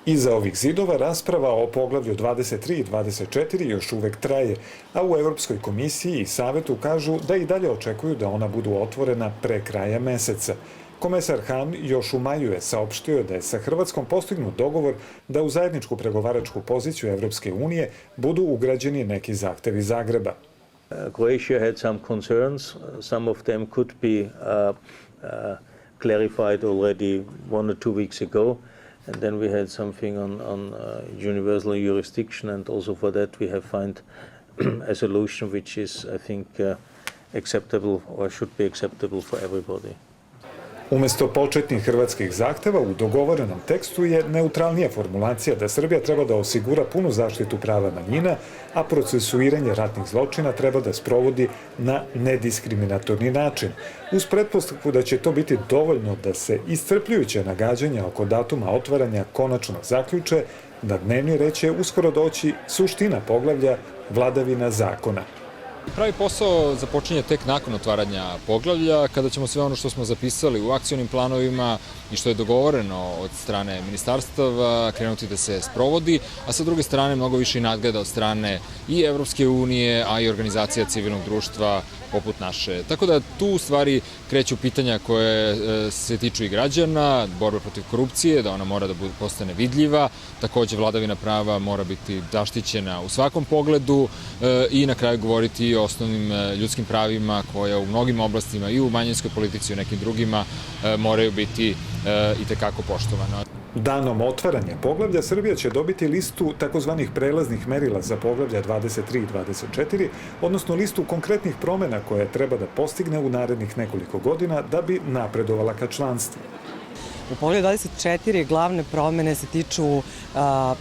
Iza ovih zidova rasprava o poglavlju 23 i 24 još uvek traje, a u Evropskoj komisiji i Savetu kažu da i dalje očekuju da ona budu otvorena pre kraja meseca. Komesar Han još u maju je saopštio da je sa Hrvatskom postignut dogovor da u zajedničku pregovaračku poziciju Evropske unije budu ugrađeni neki zahtevi Zagreba. Croatia had some concerns. Some of them could be clarified already 1 or 2 weeks ago. And then we had something on universal jurisdiction, and also for that we have found a solution which is, I think, acceptable or should be acceptable for everybody. Umesto početnih hrvatskih zahteva, u dogovorenom tekstu je neutralnija formulacija da Srbija treba da osigura punu zaštitu prava manjina, a procesuiranje ratnih zločina treba da sprovodi na nediskriminatorni način, uz pretpostavku da će to biti dovoljno da se iscrpljujuće nagađanja oko datuma otvaranja konačno zaključe, da dnevni red će uskoro doći suština poglavlja vladavina zakona. Pravi posao započinje tek nakon otvaranja poglavlja, kada ćemo sve ono što smo zapisali u akcionim planovima i što je dogovoreno od strane ministarstava krenuti da se sprovodi, a sa druge strane mnogo više i nadgleda od strane i Evropske unije, a i organizacija civilnog društva poput naše. Tako da tu u stvari kreću pitanja koje se tiču i građana, borba protiv korupcije, da ona mora da postane vidljiva, takođe vladavina prava mora biti zaštićena u svakom pogledu i na kraju govoriti o osnovnim ljudskim pravima koja u mnogim oblastima i u manjinskoj politici i u nekim drugima moraju biti itekako poštovana. Danom otvaranja poglavlja Srbija će dobiti listu takozvanih prelaznih merila za poglavlja 23 i 24, odnosno listu konkretnih promena koje treba da postigne u narednih nekoliko godina da bi napredovala ka članstvu. U poglavlju 24 glavne promene se tiču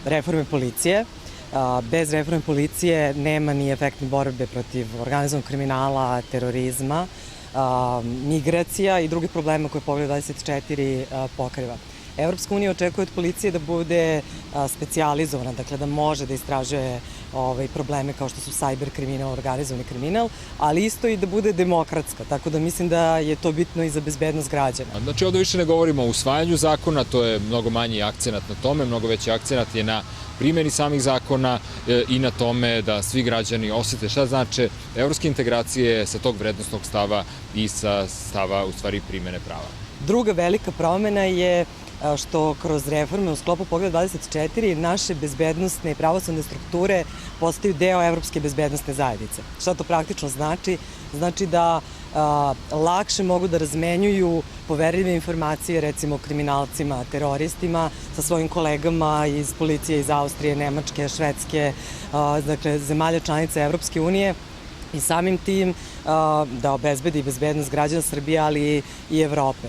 reforme policije. Bez reforme policije nema ni efektne borbe protiv organizovanog kriminala, terorizma, migracija i drugih problema koje poglavlje 24 pokriva. Evropska unija očekuje od policije da bude specijalizovana, dakle da može da istražuje probleme kao što su cyber kriminal, organizovani kriminal, ali isto i da bude demokratska, tako da mislim da je to bitno i za bezbednost građana. Znači ovde više ne govorimo o usvajanju zakona, to je mnogo manji akcenat na tome, mnogo veći akcenat je na primjeni samih zakona i na tome da svi građani osete šta znače evropske integracije sa tog vrednostnog stava i sa stava u stvari primjene prava. Druga velika promena je što kroz reforme u sklopu poglavlja 24 naše bezbednostne i pravosudne strukture postaju deo Evropske bezbednostne zajednice. Šta to praktično znači? Znači da lakše mogu da razmenjuju poverljive informacije, recimo o kriminalcima, teroristima, sa svojim kolegama iz policije iz Austrije, Nemačke, Švedske, dakle zemalja članica Evropske unije, i samim tim da obezbedi bezbednost građana Srbije, ali i Evrope.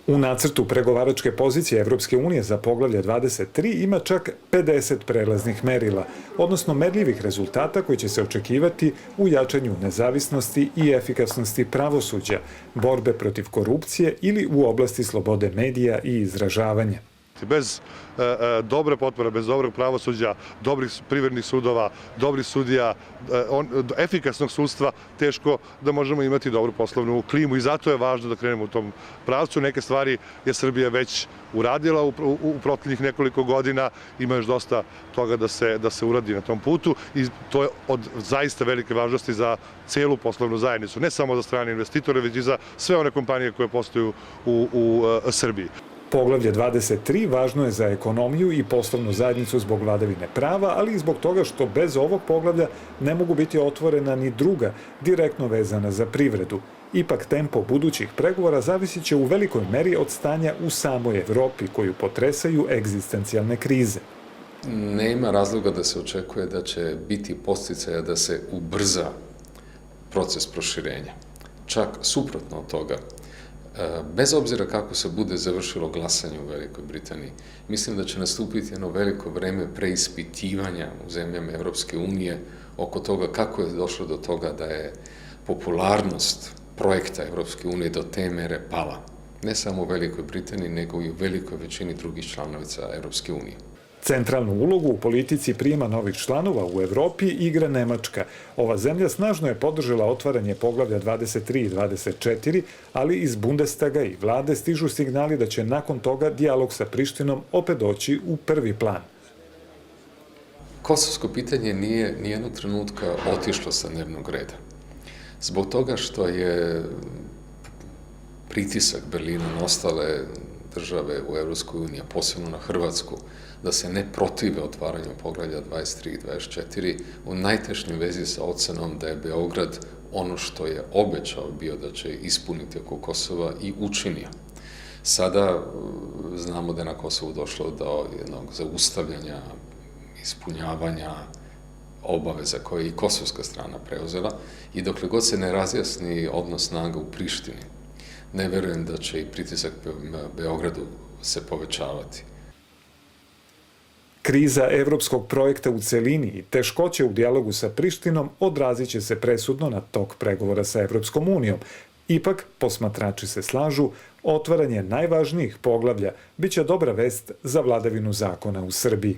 U nacrtu pregovaračke pozicije Evropske unije za poglavlje 23 ima čak 50 prelaznih merila, odnosno merljivih rezultata koji će se očekivati u jačanju nezavisnosti i efikasnosti pravosuđa, borbe protiv korupcije ili u oblasti slobode medija i izražavanja. Bez dobre potpore, bez dobrog pravosuđa, dobrih privrednih sudova, dobrih sudija, efikasnog sudstva, teško da možemo imati dobru poslovnu klimu i zato je važno da krenemo u tom pravcu. Neke stvari je Srbija već uradila u proteklih nekoliko godina, ima još dosta toga da se uradi na tom putu i to je od zaista velike važnosti za celu poslovnu zajednicu, ne samo za strane investitore, već i za sve one kompanije koje postoju u Srbiji. Poglavlje 23 važno je za ekonomiju i poslovnu zajednicu zbog vladavine prava, ali i zbog toga što bez ovog poglavlja ne mogu biti otvorena ni druga, direktno vezana za privredu. Ipak tempo budućih pregovora zavisit će u velikoj meri od stanja u samoj Evropi koju potresaju egzistencijalne krize. Nema razloga da se očekuje da će biti podsticaja da se ubrza proces proširenja. Čak suprotno od toga. Bez obzira kako se bude završilo glasanje u Velikoj Britaniji, mislim da će nastupiti jedno veliko vreme preispitivanja u zemljama Evropske unije oko toga kako je došlo do toga da je popularnost projekta Evropske unije do te mere pala. Ne samo u Velikoj Britaniji, nego i u velikoj većini drugih članica Evropske unije. Centralnu ulogu u politici prijema novih članova u Evropi igra Nemačka. Ova zemlja snažno je podržala otvaranje poglavlja 23 i 24, ali iz Bundestaga i vlade stižu signali da će nakon toga dijalog sa Prištinom opet doći u prvi plan. Kosovsko pitanje nije nijednog trenutka otišlo sa dnevnog reda. Zbog toga što je pritisak Berlina na ostale države u EU, a posebno na Hrvatsku, da se ne protive otvaranju poglavlja 23 i 24 u najtešnjoj vezi sa ocenom da je Beograd ono što je obećao bio da će ispuniti oko Kosova i učinio. Sada znamo da je na Kosovu došlo do jednog zaustavljanja, ispunjavanja obaveza koje je i kosovska strana preuzela i dokle god se ne razjasni odnos snaga u Prištini, ne verujem da će i pritisak Beogradu se povećavati. Kriza evropskog projekta u celini i teškoće u dijalogu sa Prištinom odrazit će se presudno na tok pregovora sa Evropskom unijom. Ipak, posmatrači se slažu, otvaranje najvažnijih poglavlja biće dobra vest za vladavinu zakona u Srbiji.